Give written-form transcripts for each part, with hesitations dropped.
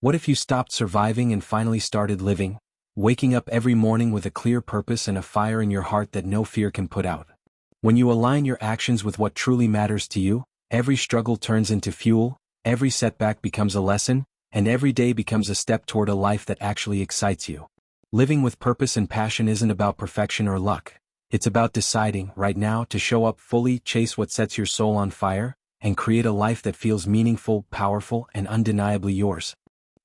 What if you stopped surviving and finally started living, waking up every morning with a clear purpose and a fire in your heart that no fear can put out? When you align your actions with what truly matters to you, every struggle turns into fuel, every setback becomes a lesson, and every day becomes a step toward a life that actually excites you. Living with purpose and passion isn't about perfection or luck. It's about deciding, right now, to show up fully, chase what sets your soul on fire, and create a life that feels meaningful, powerful, and undeniably yours.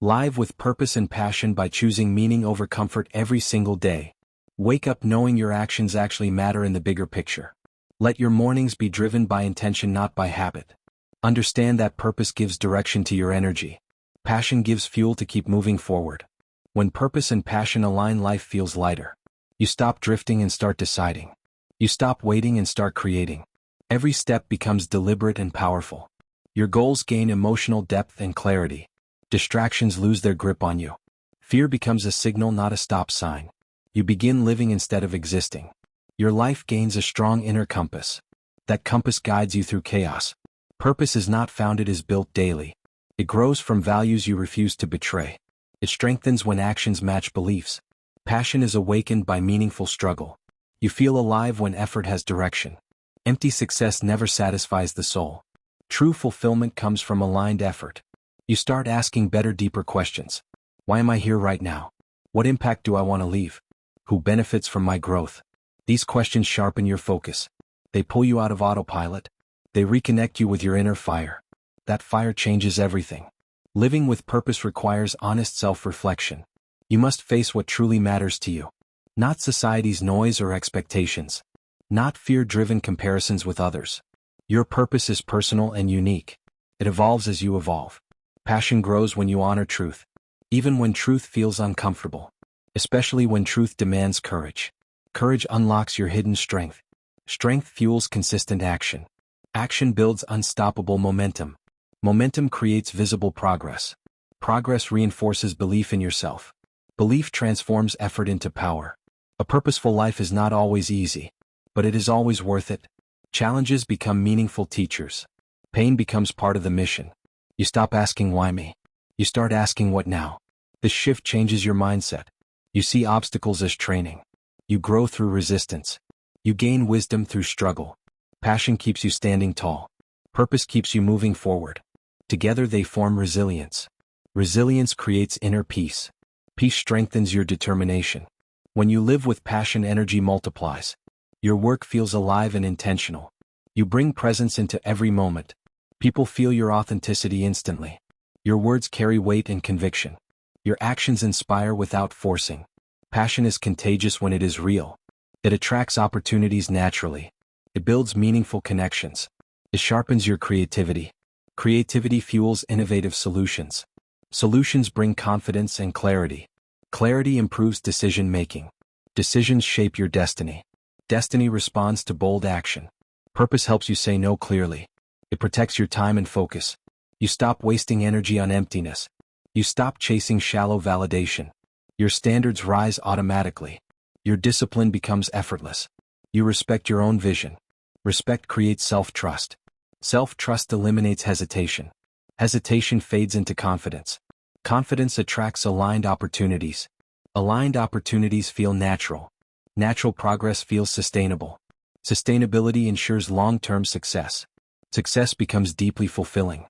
Live with purpose and passion by choosing meaning over comfort every single day. Wake up knowing your actions actually matter in the bigger picture. Let your mornings be driven by intention, not by habit. Understand that purpose gives direction to your energy. Passion gives fuel to keep moving forward. When purpose and passion align, life feels lighter. You stop drifting and start deciding. You stop waiting and start creating. Every step becomes deliberate and powerful. Your goals gain emotional depth and clarity. Distractions lose their grip on you. Fear becomes a signal, not a stop sign. You begin living instead of existing. Your life gains a strong inner compass. That compass guides you through chaos. Purpose is not found, it is built daily. It grows from values you refuse to betray. It strengthens when actions match beliefs. Passion is awakened by meaningful struggle. You feel alive when effort has direction. Empty success never satisfies the soul. True fulfillment comes from aligned effort. You start asking better, deeper questions. Why am I here right now? What impact do I want to leave? Who benefits from my growth? These questions sharpen your focus. They pull you out of autopilot. They reconnect you with your inner fire. That fire changes everything. Living with purpose requires honest self-reflection. You must face what truly matters to you. Not society's noise or expectations. Not fear-driven comparisons with others. Your purpose is personal and unique. It evolves as you evolve. Passion grows when you honor truth. Even when truth feels uncomfortable. Especially when truth demands courage. Courage unlocks your hidden strength. Strength fuels consistent action. Action builds unstoppable momentum. Momentum creates visible progress. Progress reinforces belief in yourself. Belief transforms effort into power. A purposeful life is not always easy, but it is always worth it. Challenges become meaningful teachers. Pain becomes part of the mission. You stop asking why me. You start asking what now. This shift changes your mindset. You see obstacles as training. You grow through resistance. You gain wisdom through struggle. Passion keeps you standing tall. Purpose keeps you moving forward. Together they form resilience. Resilience creates inner peace. Peace strengthens your determination. When you live with passion, energy multiplies. Your work feels alive and intentional. You bring presence into every moment. People feel your authenticity instantly. Your words carry weight and conviction. Your actions inspire without forcing. Passion is contagious when it is real. It attracts opportunities naturally. It builds meaningful connections. It sharpens your creativity. Creativity fuels innovative solutions. Solutions bring confidence and clarity. Clarity improves decision-making. Decisions shape your destiny. Destiny responds to bold action. Purpose helps you say no clearly. It protects your time and focus. You stop wasting energy on emptiness. You stop chasing shallow validation. Your standards rise automatically. Your discipline becomes effortless. You respect your own vision. Respect creates self-trust. Self-trust eliminates hesitation. Hesitation fades into confidence. Confidence attracts aligned opportunities. Aligned opportunities feel natural. Natural progress feels sustainable. Sustainability ensures long-term success. Success becomes deeply fulfilling.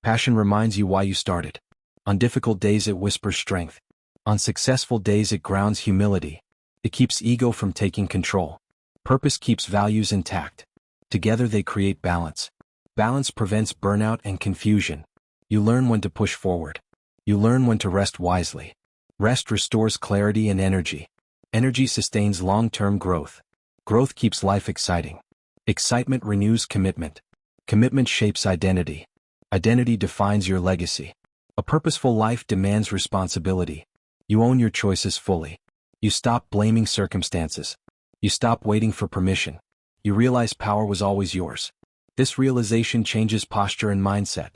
Passion reminds you why you started. On difficult days it whispers strength. On successful days it grounds humility. It keeps ego from taking control. Purpose keeps values intact. Together they create balance. Balance prevents burnout and confusion. You learn when to push forward. You learn when to rest wisely. Rest restores clarity and energy. Energy sustains long-term growth. Growth keeps life exciting. Excitement renews commitment. Commitment shapes identity. Identity defines your legacy. A purposeful life demands responsibility. You own your choices fully. You stop blaming circumstances. You stop waiting for permission. You realize power was always yours. This realization changes posture and mindset.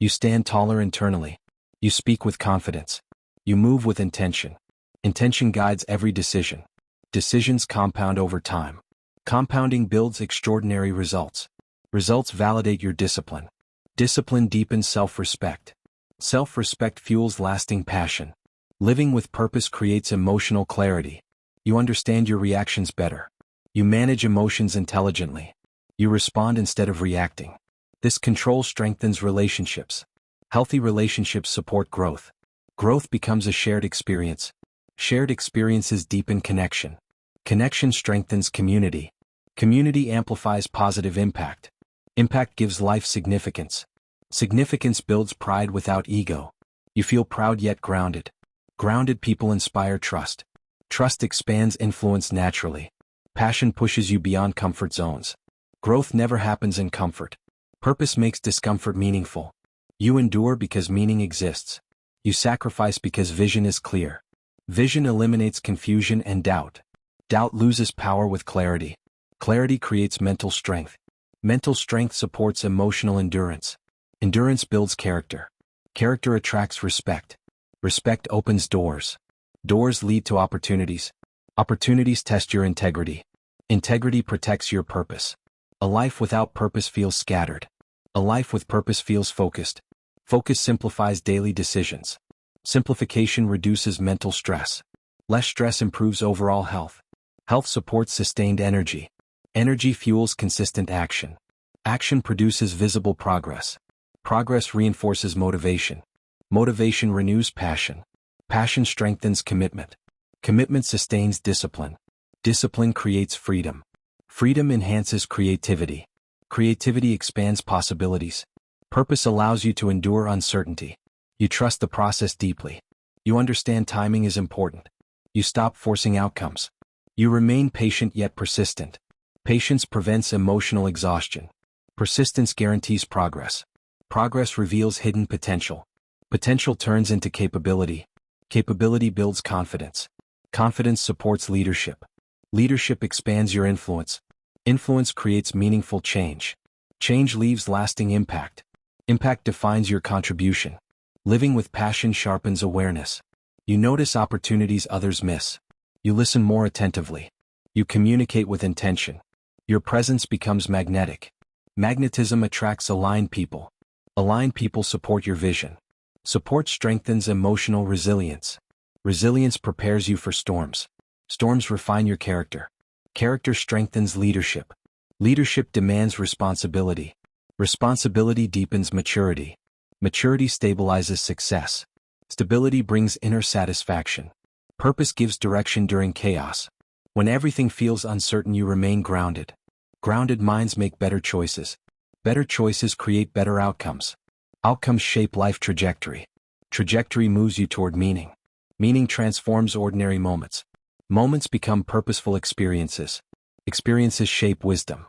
You stand taller internally. You speak with confidence. You move with intention. Intention guides every decision. Decisions compound over time. Compounding builds extraordinary results. Results validate your discipline. Discipline deepens self-respect. Self-respect fuels lasting passion. Living with purpose creates emotional clarity. You understand your reactions better. You manage emotions intelligently. You respond instead of reacting. This control strengthens relationships. Healthy relationships support growth. Growth becomes a shared experience. Shared experiences deepen connection. Connection strengthens community. Community amplifies positive impact. Impact gives life significance. Significance builds pride without ego. You feel proud yet grounded. Grounded people inspire trust. Trust expands influence naturally. Passion pushes you beyond comfort zones. Growth never happens in comfort. Purpose makes discomfort meaningful. You endure because meaning exists. You sacrifice because vision is clear. Vision eliminates confusion and doubt. Doubt loses power with clarity. Clarity creates mental strength. Mental strength supports emotional endurance. Endurance builds character. Character attracts respect. Respect opens doors. Doors lead to opportunities. Opportunities test your integrity. Integrity protects your purpose. A life without purpose feels scattered. A life with purpose feels focused. Focus simplifies daily decisions. Simplification reduces mental stress. Less stress improves overall health. Health supports sustained energy. Energy fuels consistent action. Action produces visible progress. Progress reinforces motivation. Motivation renews passion. Passion strengthens commitment. Commitment sustains discipline. Discipline creates freedom. Freedom enhances creativity. Creativity expands possibilities. Purpose allows you to endure uncertainty. You trust the process deeply. You understand timing is important. You stop forcing outcomes. You remain patient yet persistent. Patience prevents emotional exhaustion. Persistence guarantees progress. Progress reveals hidden potential. Potential turns into capability. Capability builds confidence. Confidence supports leadership. Leadership expands your influence. Influence creates meaningful change. Change leaves lasting impact. Impact defines your contribution. Living with passion sharpens awareness. You notice opportunities others miss. You listen more attentively. You communicate with intention. Your presence becomes magnetic. Magnetism attracts aligned people. Aligned people support your vision. Support strengthens emotional resilience. Resilience prepares you for storms. Storms refine your character. Character strengthens leadership. Leadership demands responsibility. Responsibility deepens maturity. Maturity stabilizes success. Stability brings inner satisfaction. Purpose gives direction during chaos. When everything feels uncertain, you remain grounded. Grounded minds make better choices. Better choices create better outcomes. Outcomes shape life trajectory. Trajectory moves you toward meaning. Meaning transforms ordinary moments. Moments become purposeful experiences. Experiences shape wisdom.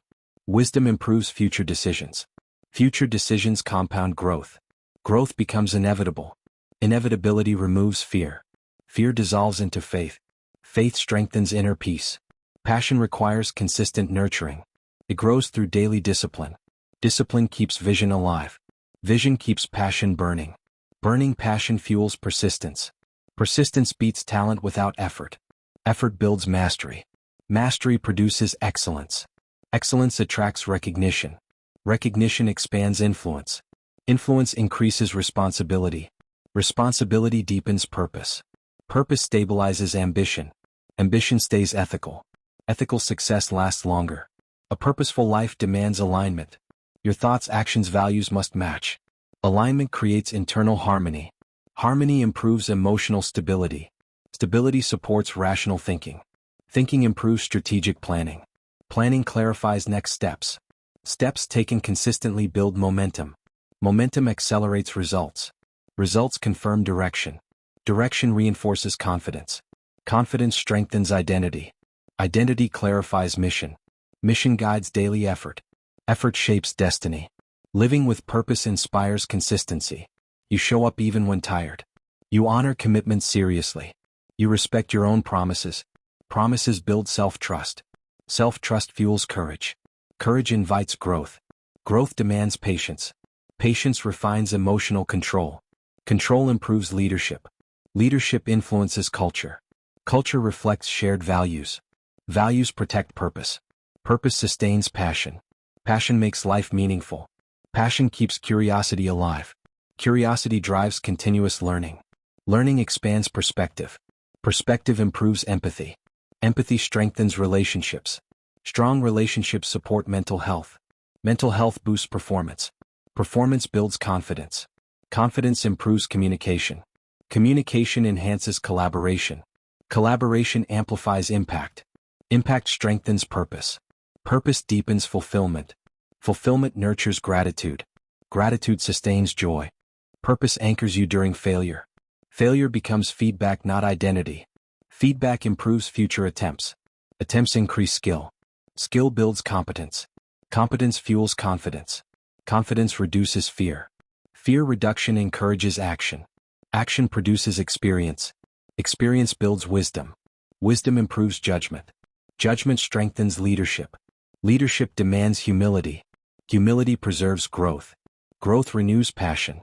Wisdom improves future decisions. Future decisions compound growth. Growth becomes inevitable. Inevitability removes fear. Fear dissolves into faith. Faith strengthens inner peace. Passion requires consistent nurturing. It grows through daily discipline. Discipline keeps vision alive. Vision keeps passion burning. Burning passion fuels persistence. Persistence beats talent without effort. Effort builds mastery. Mastery produces excellence. Excellence attracts recognition. Recognition expands influence. Influence increases responsibility. Responsibility deepens purpose. Purpose stabilizes ambition. Ambition stays ethical. Ethical success lasts longer. A purposeful life demands alignment. Your thoughts, actions, values must match. Alignment creates internal harmony. Harmony improves emotional stability. Stability supports rational thinking. Thinking improves strategic planning. Planning clarifies next steps. Steps taken consistently build momentum. Momentum accelerates results. Results confirm direction. Direction reinforces confidence. Confidence strengthens identity. Identity clarifies mission. Mission guides daily effort. Effort shapes destiny. Living with purpose inspires consistency. You show up even when tired. You honor commitments seriously. You respect your own promises. Promises build self-trust. Self-trust fuels courage. Courage invites growth. Growth demands patience. Patience refines emotional control. Control improves leadership. Leadership influences culture. Culture reflects shared values. Values protect purpose. Purpose sustains passion. Passion makes life meaningful. Passion keeps curiosity alive. Curiosity drives continuous learning. Learning expands perspective. Perspective improves empathy. Empathy strengthens relationships. Strong relationships support mental health. Mental health boosts performance. Performance builds confidence. Confidence improves communication. Communication enhances collaboration. Collaboration amplifies impact. Impact strengthens purpose. Purpose deepens fulfillment. Fulfillment nurtures gratitude. Gratitude sustains joy. Purpose anchors you during failure. Failure becomes feedback, not identity. Feedback improves future attempts. Attempts increase skill. Skill builds competence. Competence fuels confidence. Confidence reduces fear. Fear reduction encourages action. Action produces experience. Experience builds wisdom. Wisdom improves judgment. Judgment strengthens leadership. Leadership demands humility. Humility preserves growth. Growth renews passion.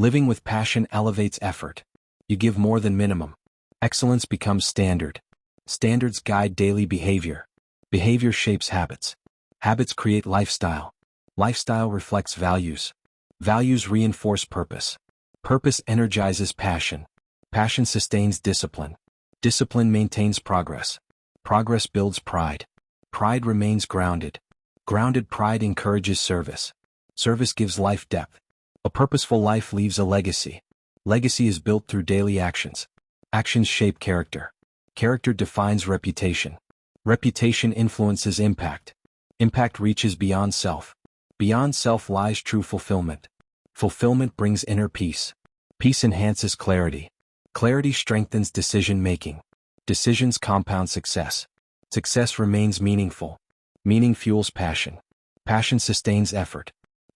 Living with passion elevates effort. You give more than minimum. Excellence becomes standard. Standards guide daily behavior. Behavior shapes habits. Habits create lifestyle. Lifestyle reflects values. Values reinforce purpose. Purpose energizes passion. Passion sustains discipline. Discipline maintains progress. Progress builds pride. Pride remains grounded. Grounded pride encourages service. Service gives life depth. A purposeful life leaves a legacy. Legacy is built through daily actions. Actions shape character. Character defines reputation. Reputation influences impact. Impact reaches beyond self. Beyond self lies true fulfillment. Fulfillment brings inner peace. Peace enhances clarity. Clarity strengthens decision-making. Decisions compound success. Success remains meaningful. Meaning fuels passion. Passion sustains effort.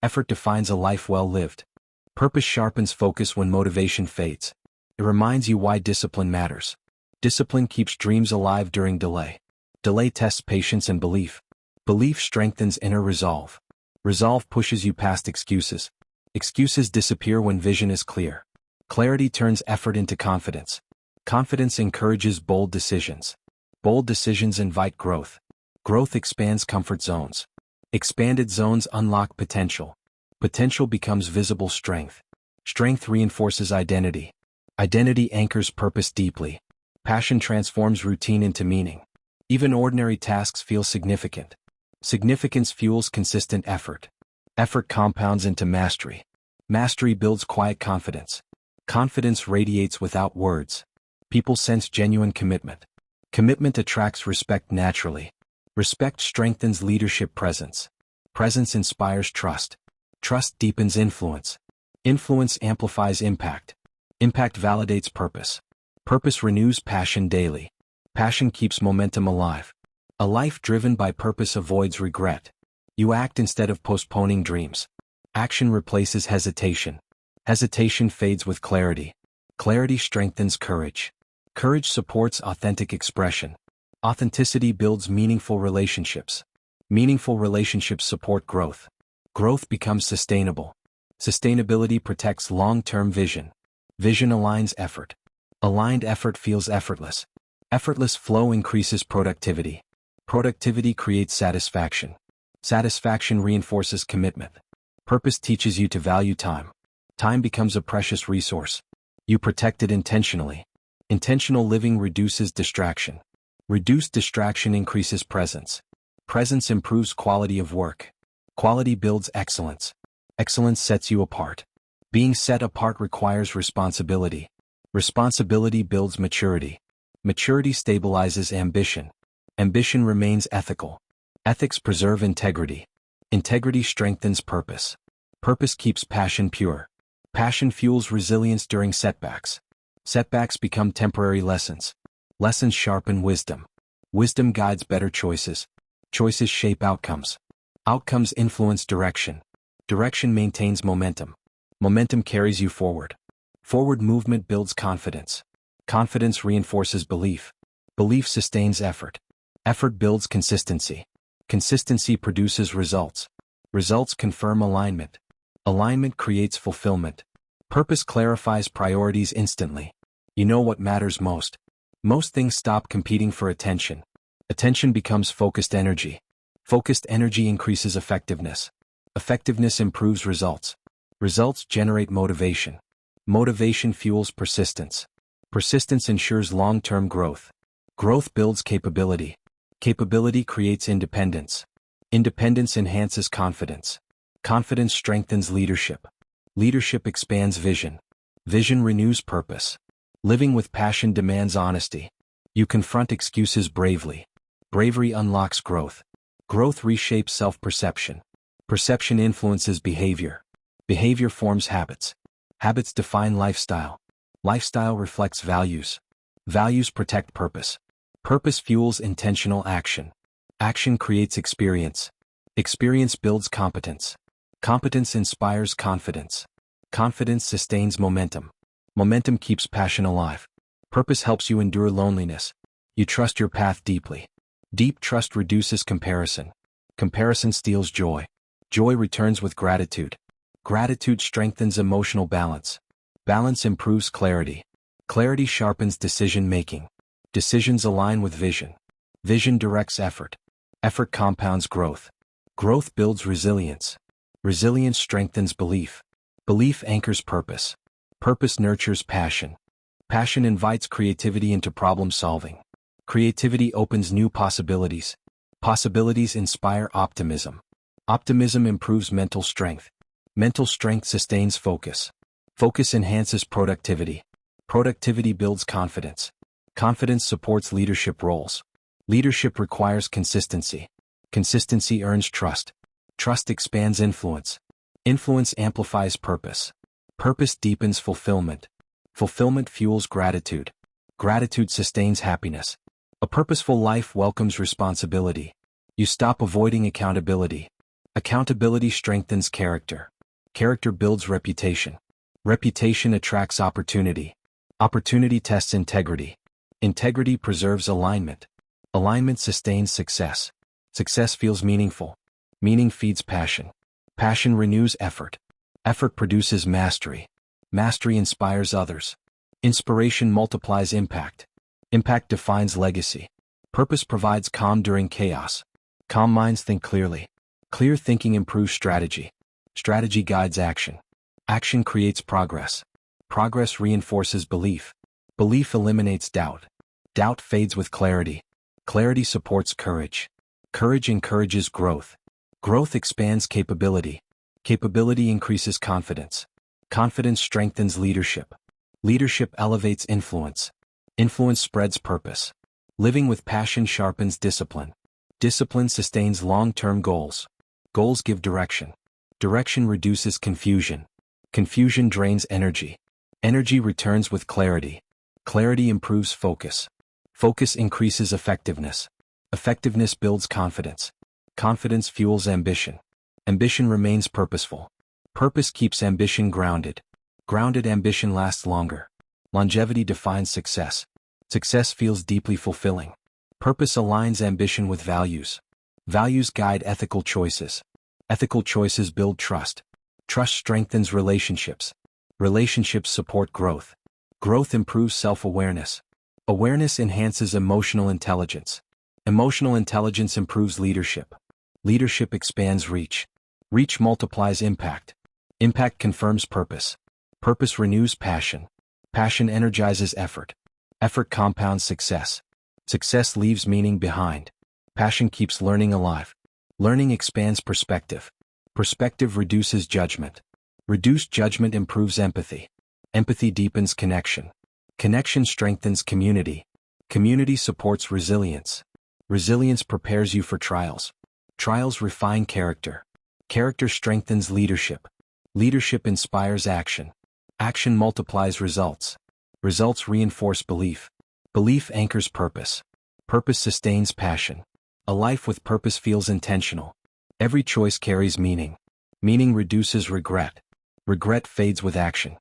Effort defines a life well lived. Purpose sharpens focus when motivation fades. It reminds you why discipline matters. Discipline keeps dreams alive during delay. Delay tests patience and belief. Belief strengthens inner resolve. Resolve pushes you past excuses. Excuses disappear when vision is clear. Clarity turns effort into confidence. Confidence encourages bold decisions. Bold decisions invite growth. Growth expands comfort zones. Expanded zones unlock potential. Potential becomes visible strength. Strength reinforces identity. Identity anchors purpose deeply. Passion transforms routine into meaning. Even ordinary tasks feel significant. Significance fuels consistent effort. Effort compounds into mastery. Mastery builds quiet confidence. Confidence radiates without words. People sense genuine commitment. Commitment attracts respect naturally. Respect strengthens leadership presence. Presence inspires trust. Trust deepens influence. Influence amplifies impact. Impact validates purpose. Purpose renews passion daily. Passion keeps momentum alive. A life driven by purpose avoids regret. You act instead of postponing dreams. Action replaces hesitation. Hesitation fades with clarity. Clarity strengthens courage. Courage supports authentic expression. Authenticity builds meaningful relationships. Meaningful relationships support growth. Growth becomes sustainable. Sustainability protects long-term vision. Vision aligns effort. Aligned effort feels effortless. Effortless flow increases productivity. Productivity creates satisfaction. Satisfaction reinforces commitment. Purpose teaches you to value time. Time becomes a precious resource. You protect it intentionally. Intentional living reduces distraction. Reduced distraction increases presence. Presence improves quality of work. Quality builds excellence. Excellence sets you apart. Being set apart requires responsibility. Responsibility builds maturity. Maturity stabilizes ambition. Ambition remains ethical. Ethics preserve integrity. Integrity strengthens purpose. Purpose keeps passion pure. Passion fuels resilience during setbacks. Setbacks become temporary lessons. Lessons sharpen wisdom. Wisdom guides better choices. Choices shape outcomes. Outcomes influence direction. Direction maintains momentum. Momentum carries you forward. Forward movement builds confidence. Confidence reinforces belief. Belief sustains effort. Effort builds consistency. Consistency produces results. Results confirm alignment. Alignment creates fulfillment. Purpose clarifies priorities instantly. You know what matters most. Most things stop competing for attention. Attention becomes focused energy. Focused energy increases effectiveness. Effectiveness improves results. Results generate motivation. Motivation fuels persistence. Persistence ensures long-term growth. Growth builds capability. Capability creates independence. Independence enhances confidence. Confidence strengthens leadership. Leadership expands vision. Vision renews purpose. Living with passion demands honesty. You confront excuses bravely. Bravery unlocks growth. Growth reshapes self-perception. Perception influences behavior. Behavior forms habits. Habits define lifestyle. Lifestyle reflects values. Values protect purpose. Purpose fuels intentional action. Action creates experience. Experience builds competence. Competence inspires confidence. Confidence sustains momentum. Momentum keeps passion alive. Purpose helps you endure loneliness. You trust your path deeply. Deep trust reduces comparison. Comparison steals joy. Joy returns with gratitude. Gratitude strengthens emotional balance. Balance improves clarity. Clarity sharpens decision-making. Decisions align with vision. Vision directs effort. Effort compounds growth. Growth builds resilience. Resilience strengthens belief. Belief anchors purpose. Purpose nurtures passion. Passion invites creativity into problem-solving. Creativity opens new possibilities. Possibilities inspire optimism. Optimism improves mental strength. Mental strength sustains focus. Focus enhances productivity. Productivity builds confidence. Confidence supports leadership roles. Leadership requires consistency. Consistency earns trust. Trust expands influence. Influence amplifies purpose. Purpose deepens fulfillment. Fulfillment fuels gratitude. Gratitude sustains happiness. A purposeful life welcomes responsibility. You stop avoiding accountability. Accountability strengthens character. Character builds reputation. Reputation attracts opportunity. Opportunity tests integrity. Integrity preserves alignment. Alignment sustains success. Success feels meaningful. Meaning feeds passion. Passion renews effort. Effort produces mastery. Mastery inspires others. Inspiration multiplies impact. Impact defines legacy. Purpose provides calm during chaos. Calm minds think clearly. Clear thinking improves strategy. Strategy guides action. Action creates progress. Progress reinforces belief. Belief eliminates doubt. Doubt fades with clarity. Clarity supports courage. Courage encourages growth. Growth expands capability. Capability increases confidence. Confidence strengthens leadership. Leadership elevates influence. Influence spreads purpose. Living with passion sharpens discipline. Discipline sustains long-term goals. Goals give direction. Direction reduces confusion. Confusion drains energy. Energy returns with clarity. Clarity improves focus. Focus increases effectiveness. Effectiveness builds confidence. Confidence fuels ambition. Ambition remains purposeful. Purpose keeps ambition grounded. Grounded ambition lasts longer. Longevity defines success. Success feels deeply fulfilling. Purpose aligns ambition with values. Values guide ethical choices. Ethical choices build trust. Trust strengthens relationships. Relationships support growth. Growth improves self-awareness. Awareness enhances emotional intelligence. Emotional intelligence improves leadership. Leadership expands reach. Reach multiplies impact. Impact confirms purpose. Purpose renews passion. Passion energizes effort. Effort compounds success. Success leaves meaning behind. Passion keeps learning alive. Learning expands perspective. Perspective reduces judgment. Reduced judgment improves empathy. Empathy deepens connection. Connection strengthens community. Community supports resilience. Resilience prepares you for trials. Trials refine character. Character strengthens leadership. Leadership inspires action. Action multiplies results. Results reinforce belief. Belief anchors purpose. Purpose sustains passion. A life with purpose feels intentional. Every choice carries meaning. Meaning reduces regret. Regret fades with action.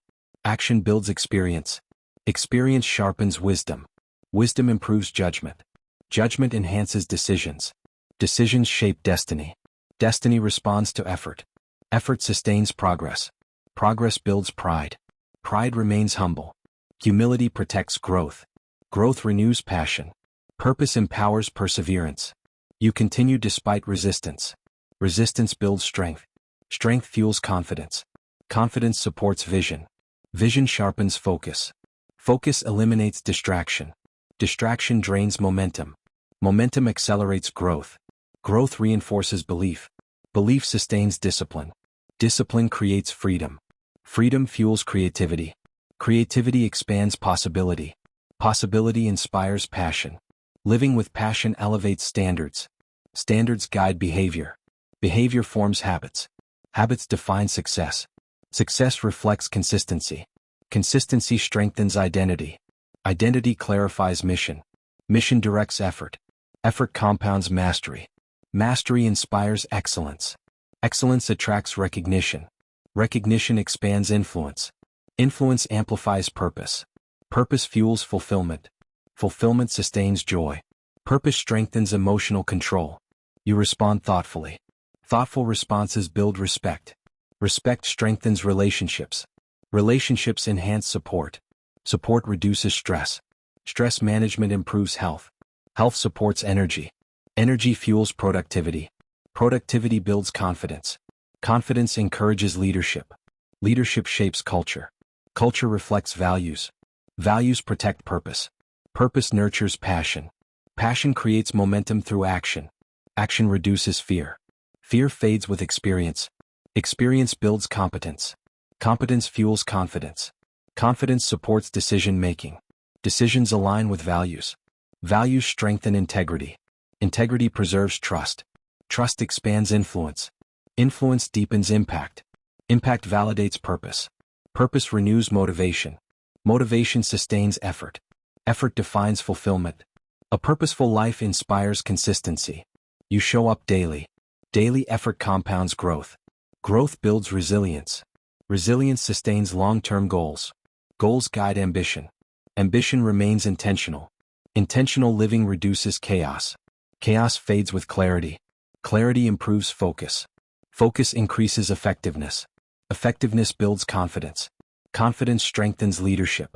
Action builds experience. Experience sharpens wisdom. Wisdom improves judgment. Judgment enhances decisions. Decisions shape destiny. Destiny responds to effort. Effort sustains progress. Progress builds pride. Pride remains humble. Humility protects growth. Growth renews passion. Purpose empowers perseverance. You continue despite resistance. Resistance builds strength. Strength fuels confidence. Confidence supports vision. Vision sharpens focus. Focus eliminates distraction. Distraction drains momentum. Momentum accelerates growth. Growth reinforces belief. Belief sustains discipline. Discipline creates freedom. Freedom fuels creativity. Creativity expands possibility. Possibility inspires passion. Living with passion elevates standards. Standards guide behavior. Behavior forms habits. Habits define success. Success reflects consistency. Consistency strengthens identity. Identity clarifies mission. Mission directs effort. Effort compounds mastery. Mastery inspires excellence. Excellence attracts recognition. Recognition expands influence. Influence amplifies purpose. Purpose fuels fulfillment. Fulfillment sustains joy. Purpose strengthens emotional control. You respond thoughtfully. Thoughtful responses build respect. Respect strengthens relationships. Relationships enhance support. Support reduces stress. Stress management improves health. Health supports energy. Energy fuels productivity. Productivity builds confidence. Confidence encourages leadership. Leadership shapes culture. Culture reflects values. Values protect purpose. Purpose nurtures passion. Passion creates momentum through action. Action reduces fear. Fear fades with experience. Experience builds competence. Competence fuels confidence. Confidence supports decision-making. Decisions align with values. Values strengthen integrity. Integrity preserves trust. Trust expands influence. Influence deepens impact. Impact validates purpose. Purpose renews motivation. Motivation sustains effort. Effort defines fulfillment. A purposeful life inspires consistency. You show up daily. Daily effort compounds growth. Growth builds resilience. Resilience sustains long-term goals. Goals guide ambition. Ambition remains intentional. Intentional living reduces chaos. Chaos fades with clarity. Clarity improves focus. Focus increases effectiveness. Effectiveness builds confidence. Confidence strengthens leadership.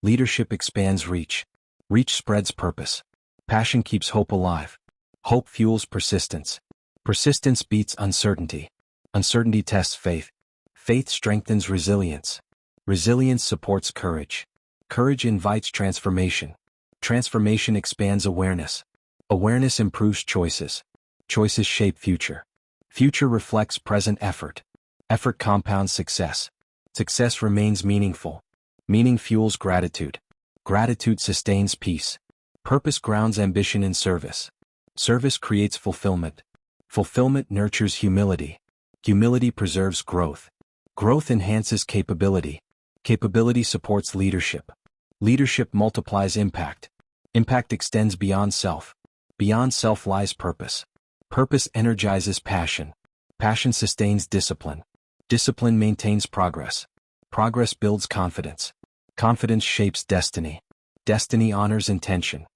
Leadership expands reach. Reach spreads purpose. Passion keeps hope alive. Hope fuels persistence. Persistence beats uncertainty. Uncertainty tests faith. Faith strengthens resilience. Resilience supports courage. Courage invites transformation. Transformation expands awareness. Awareness improves choices. Choices shape future. Future reflects present effort. Effort compounds success. Success remains meaningful. Meaning fuels gratitude. Gratitude sustains peace. Purpose grounds ambition in service. Service creates fulfillment. Fulfillment nurtures humility. Humility preserves growth. Growth enhances capability. Capability supports leadership. Leadership multiplies impact. Impact extends beyond self. Beyond self lies purpose. Purpose energizes passion. Passion sustains discipline. Discipline maintains progress. Progress builds confidence. Confidence shapes destiny. Destiny honors intention.